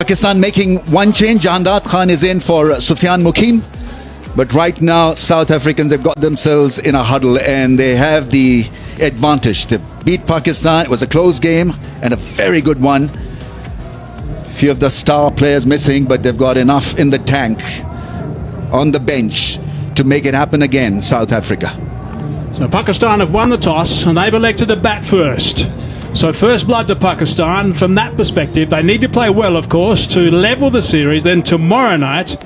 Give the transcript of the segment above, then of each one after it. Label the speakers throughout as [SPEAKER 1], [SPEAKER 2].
[SPEAKER 1] Pakistan making one change. Jahandat Khan is in for Sufyan Mukim. But right now, South Africans have got themselves in a huddle and they have the advantage. They beat Pakistan. It was a close game and a very good one. Few of the star players missing, but they've got enough in the tank on the bench to make it happen again, South Africa.
[SPEAKER 2] So Pakistan have won the toss and they've elected to bat first. So first blood to Pakistan. From that perspective, they need to play well, of course, to level the series. Then tomorrow night,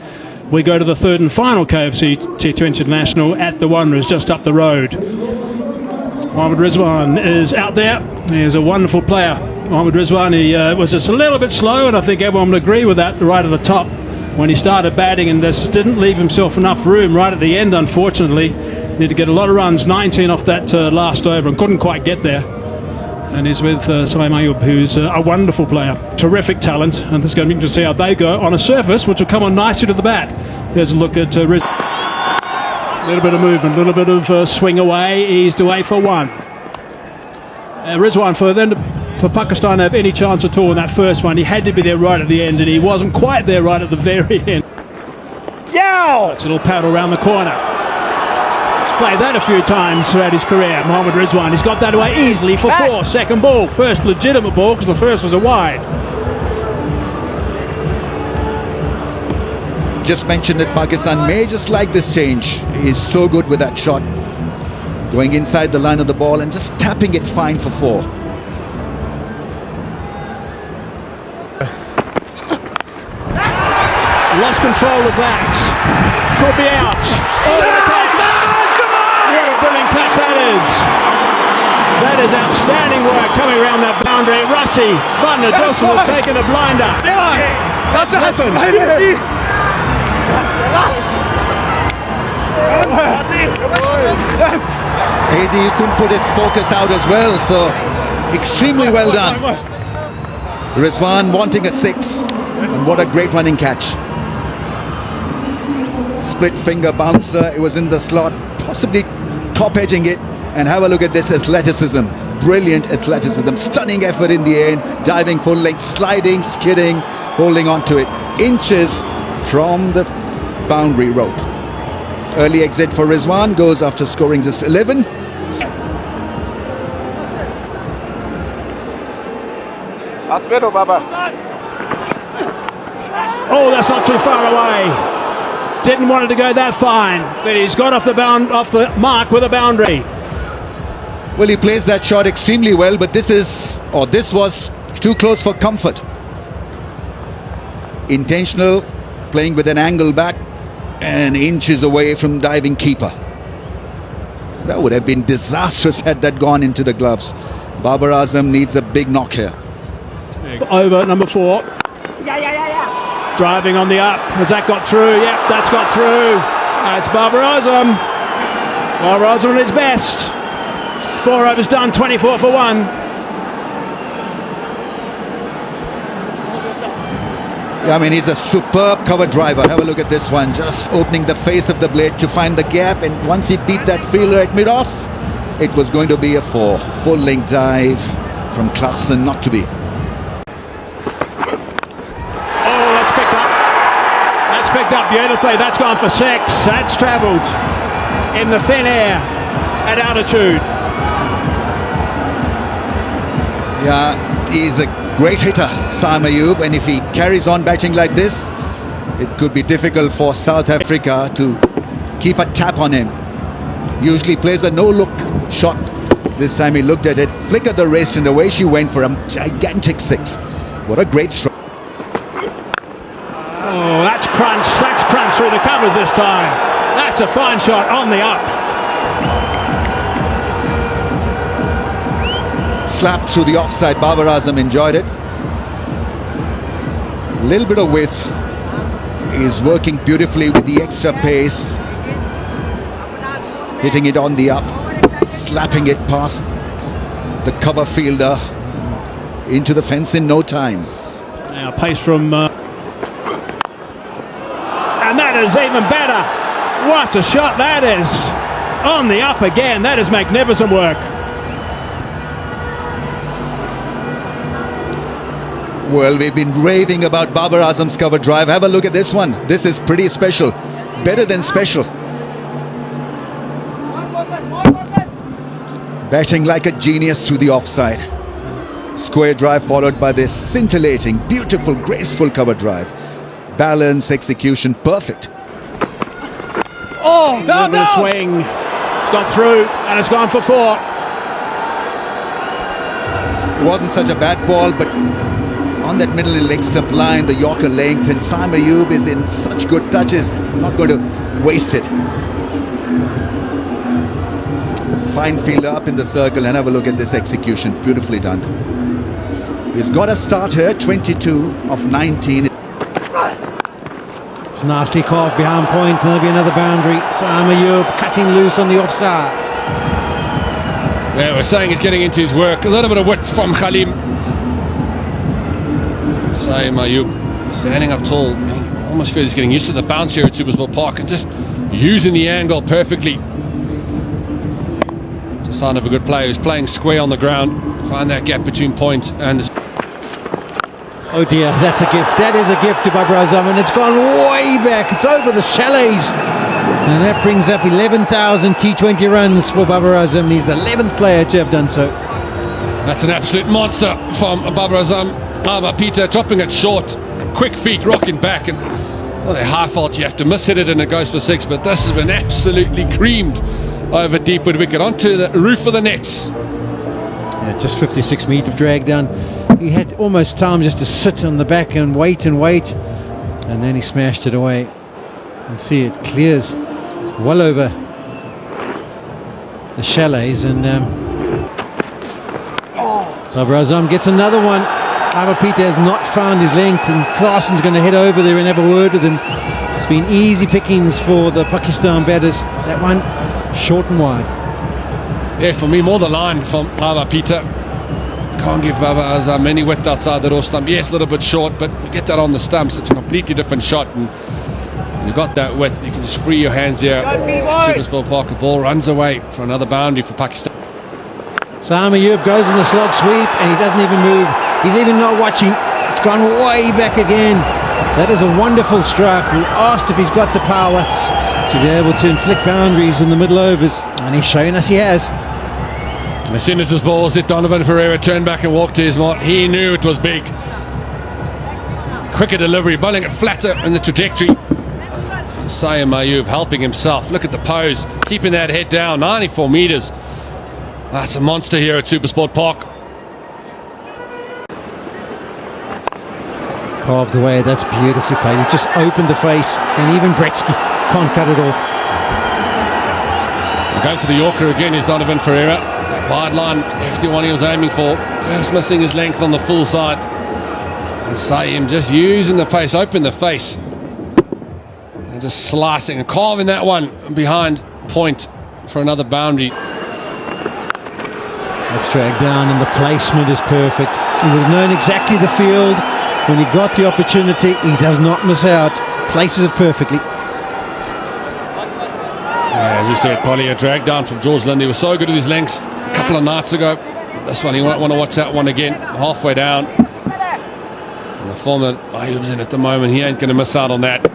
[SPEAKER 2] we go to the third and final KFC T20 International at the Wanderers, just up the road. Mohammad Rizwan is out there. He's a wonderful player. Mohammad Rizwan, he was just a little bit slow, and I think everyone would agree with that right at the top when he started batting, and just didn't leave himself enough room right at the end, unfortunately. Need to get a lot of runs, 19 off that last over, and couldn't quite get there. And he's with Saim Ayub, who's a wonderful player, terrific talent, and this is going to be interesting to see how they go on a surface which will come on nicely to the bat. There's a look at Rizwan. A little bit of movement, a little bit of swing away, eased away for one. Rizwan, for Pakistan to have any chance at all in that first one, he had to be there right at the end, and he wasn't quite there right at the very end.
[SPEAKER 3] Yeah!
[SPEAKER 2] It's a little paddle around the corner. He's played that a few times throughout his career. Mohammad Rizwan, he's got that away easily for four. Second ball, first legitimate ball, because the first was a wide.
[SPEAKER 1] Just mentioned that Pakistan may just like this change. He's so good with that shot. Going inside the line of the ball and just tapping it fine for four.
[SPEAKER 2] Lost control of that. Could be out. What a brilliant catch that is. That is outstanding work coming around that boundary. Russi van der Dussen has taken a blinder. That's happened.
[SPEAKER 1] Hazy couldn't put his focus out as well, so extremely well done. Rizwan wanting a six, and what a great running catch. Split finger bouncer, it was in the slot, possibly top edging it, and have a look at this athleticism. Brilliant athleticism, stunning effort in the end, diving full length, sliding, skidding, holding on to it, inches from the boundary rope. Early exit for Rizwan, goes after scoring just 11.
[SPEAKER 3] That's better, Baba.
[SPEAKER 2] Oh, that's not too far away. Didn't want it to go that fine, but he's got off the mark with a boundary.
[SPEAKER 1] Well, he plays that shot extremely well, but this was too close for comfort. Intentional, playing with an angle back and inches away from diving keeper. That would have been disastrous had that gone into the gloves. Babar Azam needs a big knock here.
[SPEAKER 2] Over number 4. Driving on the up. Has that got through? Yep, that's got through. It's Babar Azam. Babar Azam at his best. 4 overs done, 24 for 1.
[SPEAKER 1] Yeah, I mean, he's a superb cover driver. Have a look at this one. Just opening the face of the blade to find the gap. And once he beat that fielder at mid-off, it was going to be a 4. Full length dive from Clarkson, not to be.
[SPEAKER 2] Picked up beautifully. That's gone for 6. That's travelled in the thin air at altitude.
[SPEAKER 1] Yeah, he's a great hitter, Saim Ayub, and if he carries on batting like this, it could be difficult for South Africa to keep a tap on him. Usually plays a no-look shot. This time he looked at it, flickered the wrist, and away she went for a gigantic 6. What a great stroke.
[SPEAKER 2] Oh, that's crunch through the covers this time. That's a fine shot on the up.
[SPEAKER 1] Slapped through the offside. Babar Azam enjoyed it. A little bit of width. He's working beautifully with the extra pace. Hitting it on the up. Slapping it past the cover fielder into the fence in no time.
[SPEAKER 2] Now pace from... and that is even better. What a shot that is. On the up again. That is magnificent work.
[SPEAKER 1] Well, we've been raving about Babar Azam's cover drive. Have a look at this one. This is pretty special. Better than special. Batting like a genius through the offside. Square drive followed by this scintillating, beautiful, graceful cover drive. Balance, execution, perfect.
[SPEAKER 3] Oh, down,
[SPEAKER 2] Lovely swing. It's gone through and it's gone for 4.
[SPEAKER 1] It wasn't such a bad ball, but on that middle leg stump line, the Yorker length, and Saim Ayub is in such good touches, not going to waste it. Fine fielder up in the circle, and have a look at this execution, beautifully done. He's got a start here, 22 of 19.
[SPEAKER 4] It's nicely carved behind point, and there'll be another boundary. Saim Ayub cutting loose on the offside.
[SPEAKER 5] Yeah, we're saying he's getting into his work. A little bit of width from Khalim. Saim Ayub standing up tall. I almost feel he's getting used to the bounce here at Supersport Park and just using the angle perfectly. It's a sign of a good player who's playing square on the ground. Find that gap between point and...
[SPEAKER 4] Oh dear, that's a gift. That is a gift to Babar Azam, and it's gone way back. It's over the chalets. And that brings up 11,000 T20 runs for Babar Azam. He's the 11th player to have done so.
[SPEAKER 5] That's an absolute monster from Babar Azam. Abba Peter dropping it short. Quick feet rocking back. And well, they're high fault. You have to miss hit it and it goes for 6. But this has been absolutely creamed over deepwood wicket onto the roof of the nets.
[SPEAKER 4] Yeah, just 56 metre drag down. He had almost time just to sit on the back and wait. And then he smashed it away. And see, it clears well over the chalets. And Babar Azam gets another one. Abba Peter has not found his length, and Claessen's going to head over there and have a word with him. It's been easy pickings for the Pakistan batters. That one short and wide.
[SPEAKER 5] Yeah, for me, more the line from Abba Peter. Can't give Babar Azam any width outside the off stump. Yes, a little bit short, but you get that on the stumps. It's a completely different shot, and you got that width. You can just free your hands here. Supersport Park, the ball runs away for another boundary for Pakistan.
[SPEAKER 4] Saim Ayub goes in the slog sweep, and he doesn't even move. He's even not watching. It's gone way back again. That is a wonderful strike. We asked if he's got the power to be able to inflict boundaries in the middle overs, and he's showing us he has.
[SPEAKER 5] As soon as this ball hit, Donovan Ferreira turned back and walked to his mark. He knew it was big. Quicker delivery, bowling it flatter in the trajectory. Saim Ayub helping himself. Look at the pose, keeping that head down, 94 metres. That's a monster here at Supersport Park.
[SPEAKER 4] Carved away, that's beautifully played. He's just opened the face, and even Bretsky can't cut it off.
[SPEAKER 5] Going for the Yorker again is Donovan Ferreira. That wide line, left the one he was aiming for. Just missing his length on the full side. And Saim just using the pace, open the face. And just slicing and carving that one behind point for another boundary.
[SPEAKER 4] That's dragged down, and the placement is perfect. He would have known exactly the field. When he got the opportunity, he does not miss out. Places it perfectly.
[SPEAKER 5] Yeah, as you said, Polly, a drag down from George Linde. He was so good with his lengths a couple of nights ago. This one, he won't want to watch that one again. Halfway down. And the form that Ayub's in at the moment, he ain't going to miss out on that.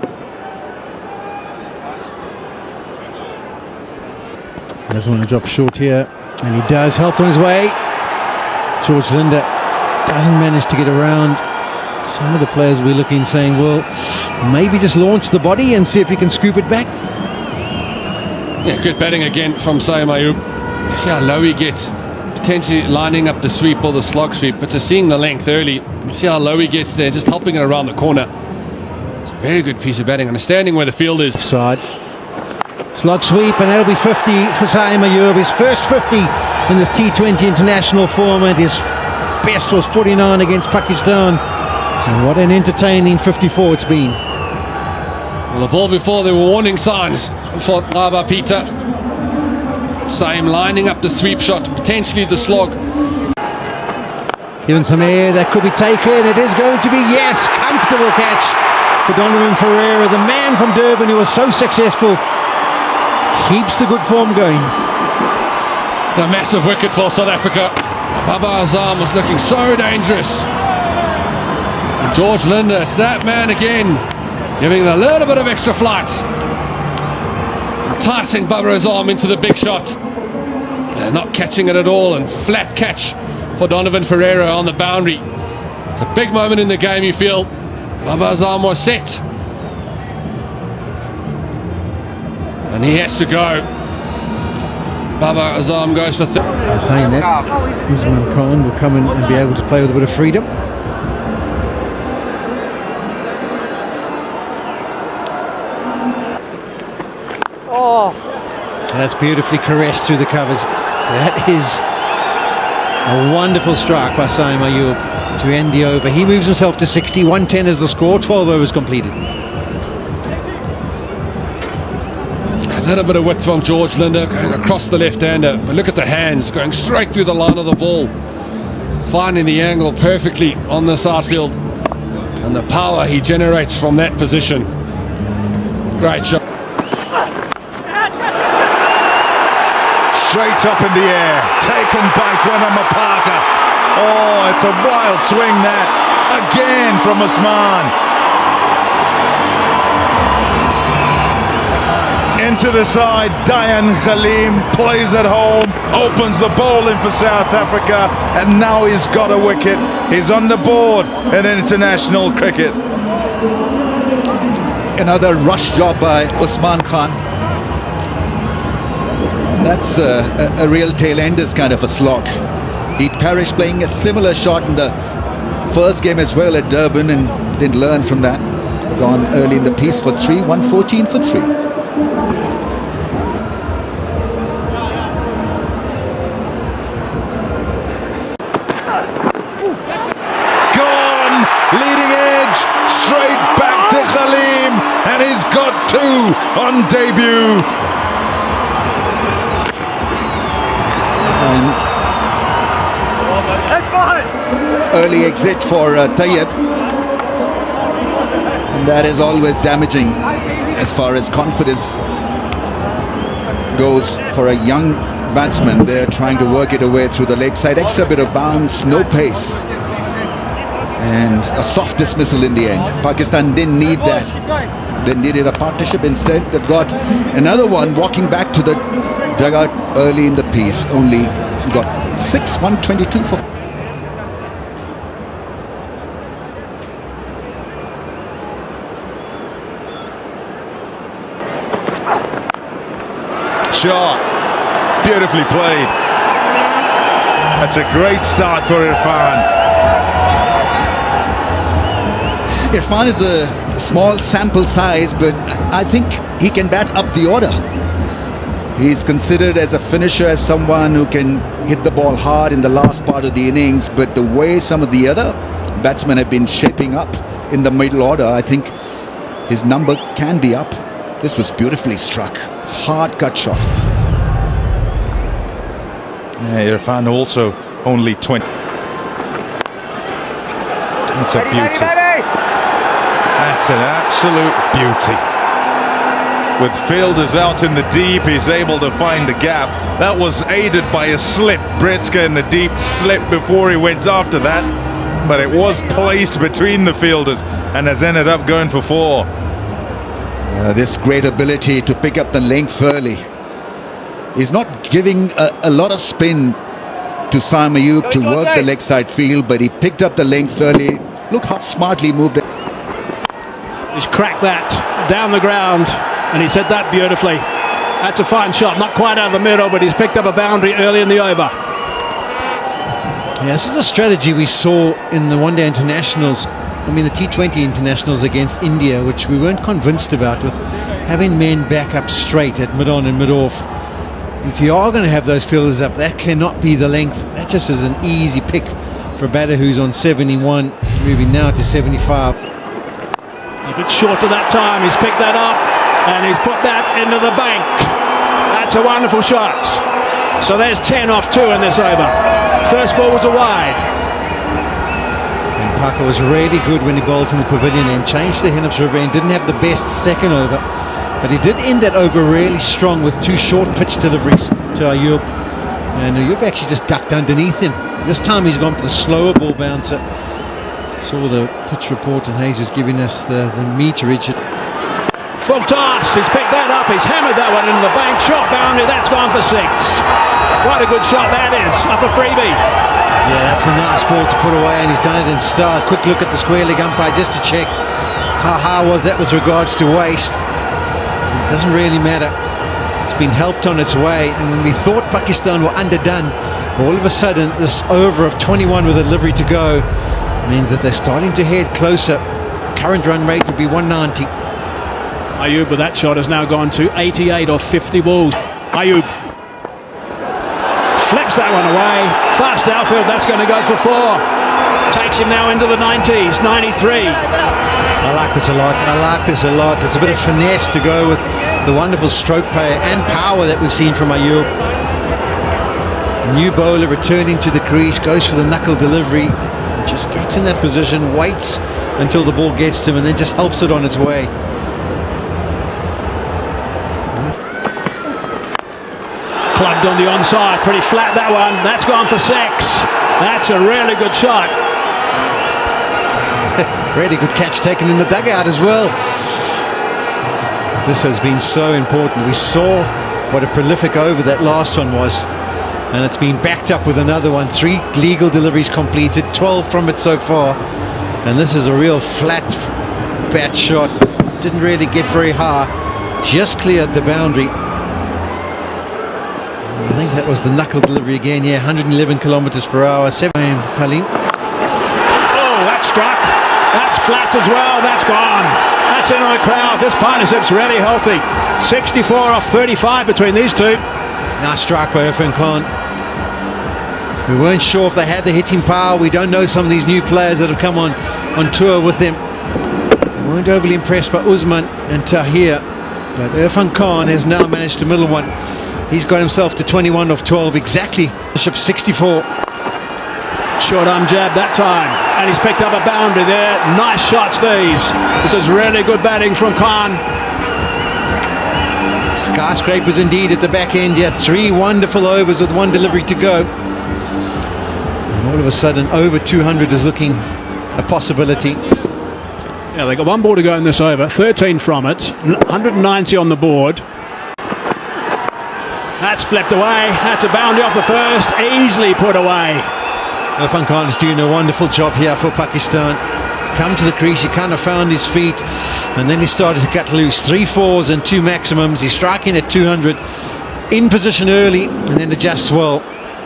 [SPEAKER 4] He doesn't want to drop short here, and he does. Helped on his way. George Linde doesn't manage to get around. Some of the players will be looking, saying, well, maybe just launch the body and see if you can scoop it back.
[SPEAKER 5] Yeah, good batting again from Saim Ayub. You see how low he gets, potentially lining up the sweep or the slog sweep, but just seeing the length early, you see how low he gets there, just helping it around the corner. It's a very good piece of batting, understanding where the field is.
[SPEAKER 4] Side. Slog sweep, and that'll be 50 for Saim Ayub. His first 50 in this T20 international format. His best was 49 against Pakistan. And what an entertaining 54 it's been.
[SPEAKER 5] Well, the ball before, there were warning signs for Abba Peter. Saim lining up the sweep shot, potentially the slog.
[SPEAKER 4] Given some air that could be taken. It is going to be, yes, comfortable catch for Donovan Ferreira, the man from Durban who was so successful. Keeps the good form going.
[SPEAKER 5] The massive wicket for South Africa. Babar Azam was looking so dangerous. George Linder, it's that man again, giving it a little bit of extra flight. Enticing Bubba's arm into the big shot. Not catching it at all, and flat catch for Donovan Ferreira on the boundary. It's a big moment in the game, you feel. Bubba's arm was set. And he has to go. Baba Azam goes for
[SPEAKER 4] Saying that, Usman Khan will come in and be able to play with a bit of freedom.
[SPEAKER 3] Oh.
[SPEAKER 4] That's beautifully caressed through the covers. That is a wonderful strike by Saim Ayub to end the over. He moves himself to 60. 110 is the score. 12 overs completed.
[SPEAKER 5] A little bit of width from George Linder going across the left-hander. But look at the hands going straight through the line of the ball, finding the angle perfectly on this outfield, and the power he generates from that position. Great shot.
[SPEAKER 6] Straight up in the air, taken by Gwanama Parker. Oh, it's a wild swing that, again from Usman. Into the side, Dayan Khalim plays at home, opens the bowling for South Africa, and now he's got a wicket. He's on the board in international cricket.
[SPEAKER 1] Another rush job by Usman Khan. That's a real tail-enders kind of a slog. He perished playing a similar shot in the first game as well at Durban and didn't learn from that. Gone early in the piece for 3, 114 for 3.
[SPEAKER 6] Leading edge, straight back to Khalim, and he's got 2 on debut.
[SPEAKER 1] Early exit for Tayyib, and that is always damaging as far as confidence goes for a young batsman. They're trying to work it away through the leg side, extra bit of bounce, no pace, and a soft dismissal in the end. Pakistan didn't need that. They needed a partnership. Instead, they've got another one walking back to the dugout early in the piece. Only got 6, 122 for.
[SPEAKER 6] Shot, beautifully played. That's a great start for Irfan.
[SPEAKER 1] Irfan is a small sample size, but I think he can bat up the order. He's considered as a finisher, as someone who can hit the ball hard in the last part of the innings, but the way some of the other batsmen have been shaping up in the middle order, I think his number can be up. This was beautifully struck. Hard cut shot.
[SPEAKER 6] Yeah, Irfan also only 20. That's a beauty. That's an absolute beauty. With fielders out in the deep, he's able to find the gap. That was aided by a slip. Bretska in the deep slip before he went after that, but it was placed between the fielders and has ended up going for 4.
[SPEAKER 1] This great ability to pick up the length early. He's not giving a lot of spin to Saim Ayub to work the leg side field, but he picked up the length early. Look how smartly moved it.
[SPEAKER 2] He's cracked that down the ground, and he said that beautifully. That's a fine shot, not quite out of the middle, but he's picked up a boundary early in the over.
[SPEAKER 4] Yeah, this is a strategy we saw in the one-day internationals. I mean, the T20 internationals against India, which we weren't convinced about, with having men back up straight at mid-on and mid-off. If you are going to have those fielders up, that cannot be the length. That just is an easy pick for a batter who's on 71, moving now to 75.
[SPEAKER 2] A bit short of that time. He's picked that up, and he's put that into the bank. That's a wonderful shot. So there's 10 off 2 in this over. First ball was a wide.
[SPEAKER 4] Parker was really good when he bowled from the pavilion and changed the Hennips River and didn't have the best second over, but he did end that over really strong with 2 short pitch deliveries to Ayub, and Ayub actually just ducked underneath him. This time he's gone for the slower ball bouncer, Saw the pitch report and Hayes was giving us the meterage.
[SPEAKER 2] Full toss, he's picked that up, he's hammered that one into the bank, shot boundary, that's gone for 6. What a good shot that is, off a freebie.
[SPEAKER 4] Yeah, that's a nice ball to put away, and he's done it in style. Quick look at the square leg umpire just to check how high was that with regards to waste. It doesn't really matter. It's been helped on its way, and when we thought Pakistan were underdone, all of a sudden this over of 21 with a delivery to go means that they're starting to head closer. Current run rate would be 190.
[SPEAKER 2] Ayub with that shot has now gone to 88 off 50 balls. Ayub flips that one away. Fast outfield, that's going to go for 4. Takes him now into the 90s, 93.
[SPEAKER 4] I like this a lot. I like this a lot. There's a bit of finesse to go with the wonderful stroke play and power that we've seen from Ayub. New bowler returning to the crease, goes for the knuckle delivery, just gets in that position, waits until the ball gets to him, and then just helps it on its way.
[SPEAKER 2] Plugged on the onside, pretty flat that one. That's gone for 6. That's a really good shot.
[SPEAKER 4] Really good catch taken in the dugout as well. This has been so important. We saw what a prolific over that last one was, and it's been backed up with another one. 3 legal deliveries completed, 12 from it so far, and this is a real flat bat shot. Didn't really get very high, just cleared the boundary. I think that was the knuckle delivery again. Yeah, 111 kilometers per hour. 7 Halim.
[SPEAKER 2] Oh, that's struck. That's flat as well. That's gone. That's in the crowd. This partnership's really healthy. 64 off 35 between these two.
[SPEAKER 4] Nice strike by Irfan Khan. We weren't sure if they had the hitting power. We don't know some of these new players that have come on tour with them. We weren't overly impressed by Usman and Tahir, but Irfan Khan has now managed to middle one. He's got himself to 21 off 12 exactly. Bishop 64.
[SPEAKER 2] Short arm jab that time, and he's picked up a boundary there. Nice shots these. This is really good batting from Khan.
[SPEAKER 4] Skyscrapers indeed at the back end. Yeah, 3 wonderful overs with 1 delivery to go. And all of a sudden over 200 is looking a possibility.
[SPEAKER 2] Yeah, they got 1 ball to go in this over. 13 from it. 190 on the board. That's flipped away. That's a boundary off the first. Easily put away.
[SPEAKER 4] Irfan Khan is doing a wonderful job here for Pakistan. Come to the crease, he kind of found his feet, and then he started to cut loose. 3 4s and 2 maximums. He's striking at 200. In position early, and then adjusts well.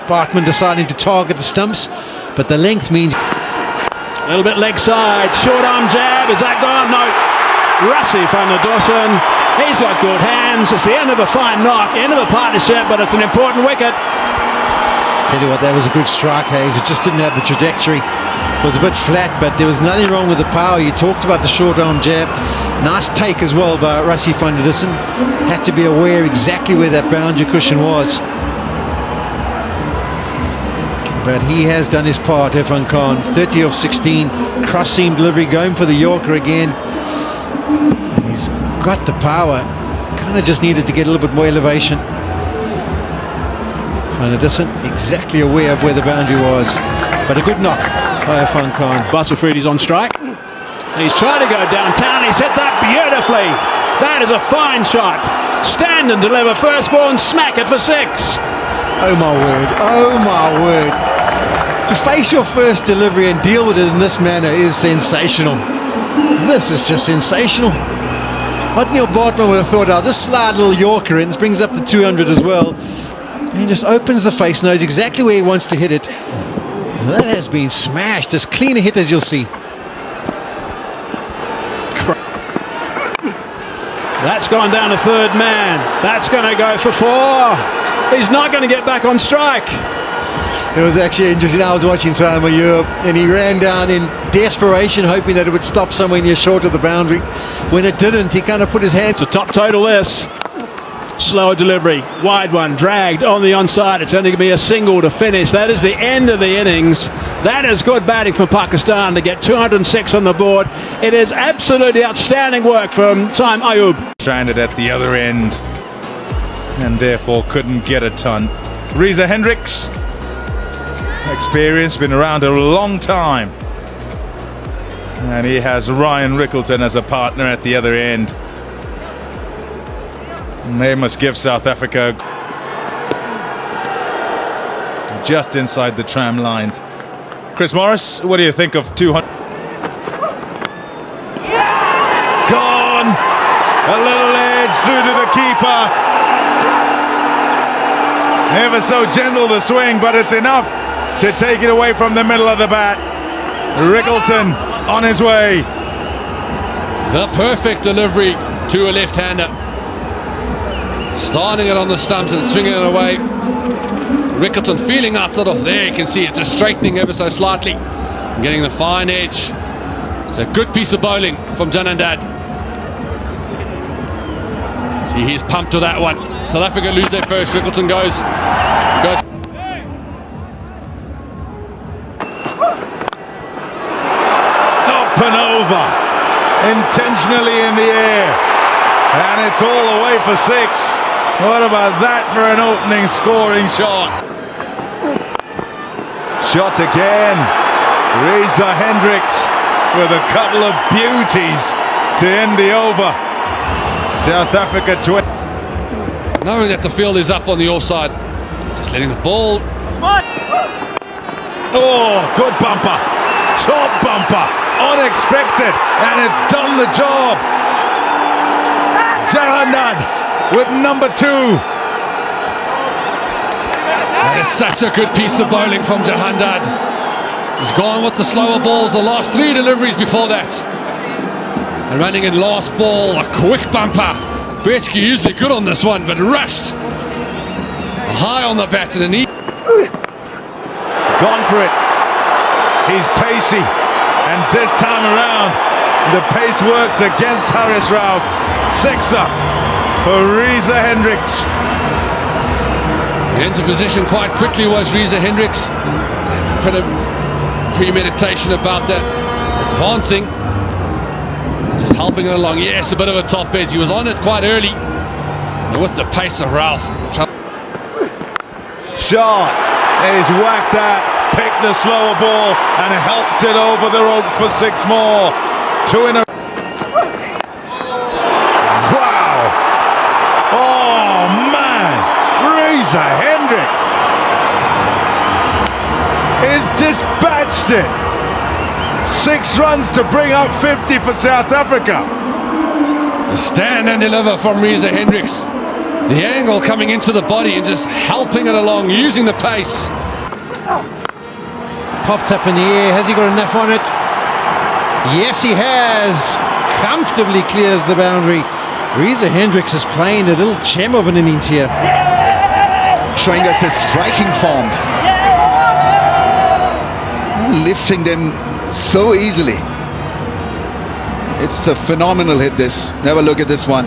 [SPEAKER 4] Barkman deciding to target the stumps, but the length means...
[SPEAKER 2] A little bit leg side. Short arm jab. Is that gone? No. Rassi van der Dossen. He's got good hands. It's the end of a fine knock, end of a partnership, but it's an important wicket.
[SPEAKER 4] Tell you what, that was a good strike, Hayes. It just didn't have the trajectory. It was a bit flat, but there was nothing wrong with the power. You talked about the short arm jab. Nice take as well by Rassi van der Dossen. Had to be aware exactly where that boundary cushion was. But he has done his part, Irfan Khan. 30 off 16. Cross seam delivery, going for the Yorker again. He's got the power. Kind of just needed to get a little bit more elevation. Van der Dossen exactly aware of where the boundary was. But a good knock by Irfan Khan.
[SPEAKER 2] Basafridi's on strike. He's trying to go downtown. He's hit that beautifully. That is a fine shot. Stand and deliver first ball and smack it for 6.
[SPEAKER 4] Oh my word. Oh my word. To face your first delivery and deal with it in this manner is sensational. This is just sensational. Otniel Bartman would have thought, I'll just slide a little Yorker in. This brings up the 200 as well. He just opens the face, knows exactly where he wants to hit it. That has been smashed. As clean a hit as you'll see.
[SPEAKER 2] That's gone down to third man. That's going to go for 4. He's not going to get back on strike.
[SPEAKER 4] It was actually interesting. I was watching Samoa Europe, and he ran down in desperation, hoping that it would stop somewhere near short of the boundary. When it didn't, he kind of put his hands...
[SPEAKER 2] It's a top total this. Slower delivery, wide one, dragged on the onside. It's only going to be a single to finish. That is the end of the innings. That is good batting from Pakistan to get 206 on the board. It is absolutely outstanding work from Saim Ayub.
[SPEAKER 6] Stranded at the other end and therefore couldn't get a ton. Reza Hendricks, experience, been around a long time. And he has Ryan Rickleton as a partner at the other end. And they must give South Africa just inside the tram lines. Chris Morris, what do you think of 200? Gone! A little edge through to the keeper. Ever so gentle the swing, but it's enough to take it away from the middle of the bat. Rickleton on his way.
[SPEAKER 5] The perfect delivery to a left-hander. Starting it on the stumps and swinging it away. Rickleton feeling outside of there. You can see it just straightening ever so slightly. Getting the fine edge. It's a good piece of bowling from Janandad. See, he's pumped to that one. South Africa lose their first. Rickleton goes.
[SPEAKER 6] Up and over. Intentionally in the air. And it's all the way for 6. What about that for an opening scoring shot? Shot again. Reza Hendricks with a couple of beauties to end the over. South Africa 20.
[SPEAKER 5] Knowing that the field is up on the offside, just letting the ball.
[SPEAKER 6] Oh, good bumper. Top bumper. Unexpected. And it's done the job. Janandad with number 2.
[SPEAKER 5] That is such a good piece of bowling from Jahandad. He's gone with the slower balls, the last 3 deliveries before that. And running in last ball, a quick bumper. Betsky usually good on this one, but rushed. High on the bat and a knee.
[SPEAKER 6] Gone for it. He's pacey. And this time around, the pace works against Haris Rauf. 6-er for Reza Hendricks.
[SPEAKER 5] Into position quite quickly was Reza Hendricks. A bit of premeditation about that. Advancing. Just helping it along. Yes, a bit of a top edge. He was on it quite early. And with the pace of Rauf.
[SPEAKER 6] Shot. He's whacked that. Picked the slower ball and helped it over the ropes for 6 more. 2 in a... Wow! Oh, man! Reza Hendricks has dispatched it. 6 runs to bring up 50 for South Africa.
[SPEAKER 5] Stand and deliver from Reza Hendricks. The angle coming into the body and just helping it along, using the pace.
[SPEAKER 4] Popped up in the air. Has he got enough on it? Yes, he has. Comfortably clears the boundary. Reza Hendricks is playing a little gem of an innings here.
[SPEAKER 1] Showing us his striking form. Lifting them so easily. It's a phenomenal hit, this. Never look at this one.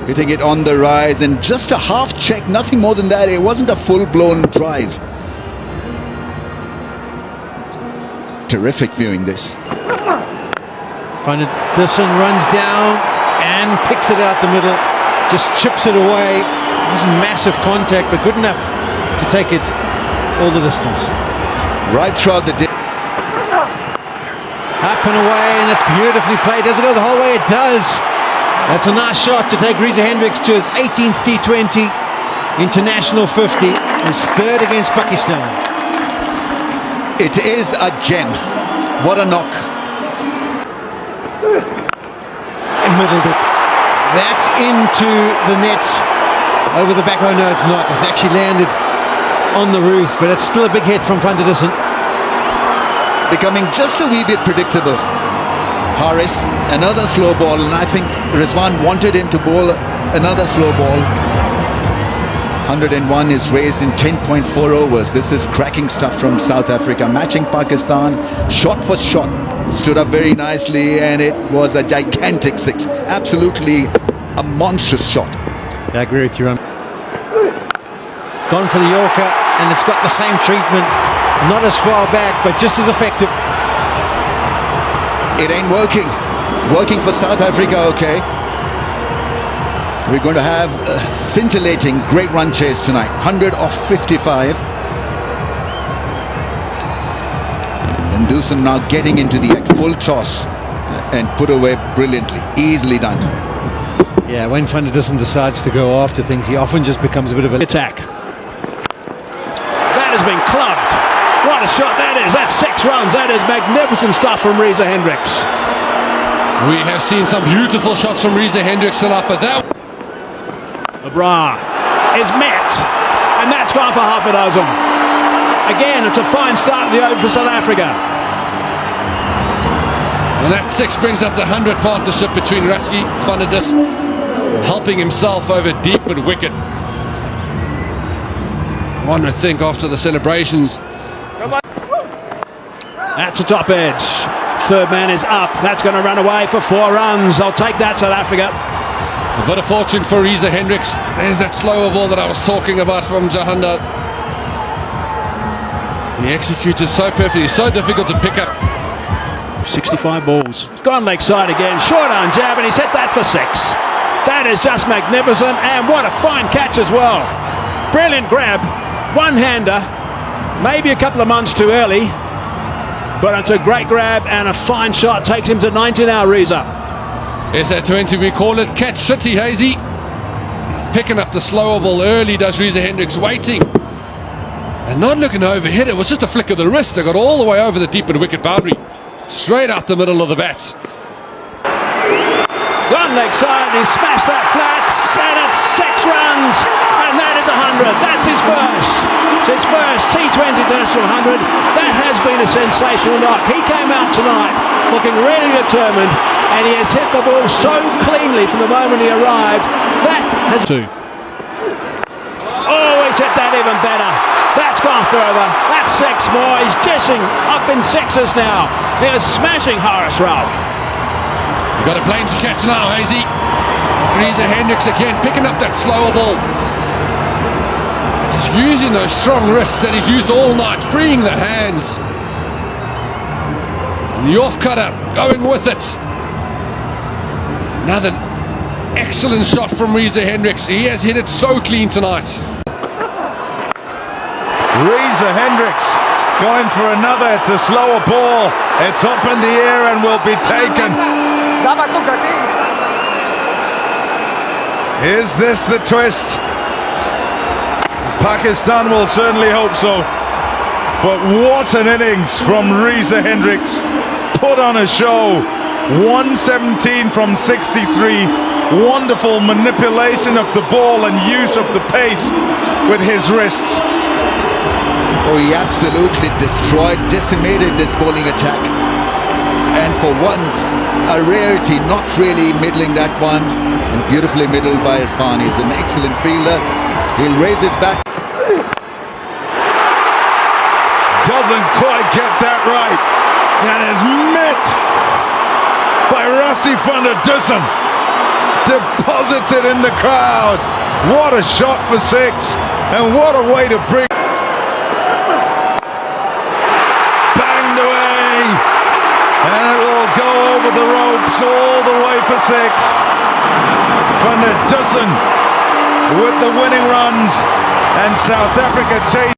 [SPEAKER 1] Hitting it on the rise and just a half check, nothing more than that. It wasn't a full-blown drive. Terrific viewing this.
[SPEAKER 4] Van der Dussen runs down and picks it out the middle. Just chips it away. It wasn't massive contact, but good enough to take it all the distance.
[SPEAKER 1] Right throughout the day.
[SPEAKER 4] Up and away, and it's beautifully played. Does it go the whole way? It does. That's a nice shot to take Reza Hendricks to his 18th T20 international 50. His 3rd against Pakistan.
[SPEAKER 1] It is a gem. What a knock.
[SPEAKER 4] Middled it. That's into the nets. Over the back. Oh no, it's not. It's actually landed on the roof, but it's still a big hit from Van der Dussen.
[SPEAKER 1] Becoming just a wee bit predictable. Haris, another slow ball, and I think Rizwan wanted him to bowl another slow ball. 101 is raised in 10.4 overs. This is cracking stuff from South Africa, matching Pakistan shot for shot. Stood up very nicely, and it was a gigantic 6. Absolutely a monstrous shot.
[SPEAKER 4] I agree with you. Gone for the Yorker, and it's got the same treatment. Not as far back, but just as effective.
[SPEAKER 1] It ain't working. Working for South Africa, okay. We're going to have a scintillating great run chase tonight. 100 off 55. And Van Dusen now getting into the full toss and put away brilliantly, easily done.
[SPEAKER 4] Yeah, when Van der Dussen decides to go after things, he often just becomes a bit of an
[SPEAKER 2] attack. That has been clubbed. What a shot that is. That's 6 runs. That is magnificent stuff from Reza Hendricks.
[SPEAKER 5] We have seen some beautiful shots from Reza Hendricks tonight, but that...
[SPEAKER 2] Abra is met, and that's gone for half a dozen. Again, it's a fine start of the over for South Africa.
[SPEAKER 5] And that 6 brings up the 100 partnership between Rassie van der Dussen helping himself over deep and wicket. One would think after the celebrations.
[SPEAKER 2] That's a top edge. Third man is up. That's going to run away for 4 runs. I'll take that, South Africa.
[SPEAKER 5] A bit of fortune for Reza Hendricks. There's that slower ball that I was talking about from Jahandar. He executed so perfectly, so difficult to pick up.
[SPEAKER 2] 65 balls. He's gone leg side again. Short on jab, and he's hit that for 6. That is just magnificent, and what a fine catch as well. Brilliant grab. One-hander. Maybe a couple of months too early, but it's a great grab and a fine shot. Takes him to 90 now, Reza.
[SPEAKER 5] Yes, at 20 we call it catch city, Hazy. Picking up the slower ball early does Reza Hendricks, waiting and not looking to overhit it. It was just a flick of the wrist. It got all the way over the deep and wicket boundary, straight out the middle of the bat.
[SPEAKER 2] One leg side, he smashed that flat, and it's 6 runs, and that is 100. That's his first. It's his first T20 International 100. That has been a sensational knock. He came out tonight looking really determined, and he has hit the ball so cleanly from the moment he arrived. That has... Oh, he's hit that even better. That's gone further. That's 6 more. He's dishing up in 6s now. He is smashing Horace Ralph.
[SPEAKER 5] He's got a plane to catch now, Hazy. Reza Hendricks again picking up that slower ball. Just using those strong wrists that he's used all night, freeing the hands. And the off cutter going with it. Another excellent shot from Reza Hendricks. He has hit it so clean tonight.
[SPEAKER 6] Reza Hendricks going for another. It's a slower ball. It's up in the air and will be taken. Is this the twist? Pakistan will certainly hope so. But what an innings from Reza Hendricks. Put on a show. 117 from 63. Wonderful manipulation of the ball and use of the pace with his wrists.
[SPEAKER 1] Oh, he absolutely destroyed, decimated this bowling attack. And for once, a rarity, not really middling that one. And beautifully middled by Irfan. He's an excellent fielder. He'll raise his bat.
[SPEAKER 6] Doesn't quite get that right. That is met by Rassie van der Dussen. Deposits it in the crowd. What a shot for 6. And what a way to bring... Banged away. And it will go over the ropes all the way for 6. Van der Dussen with the winning runs. And South Africa chase.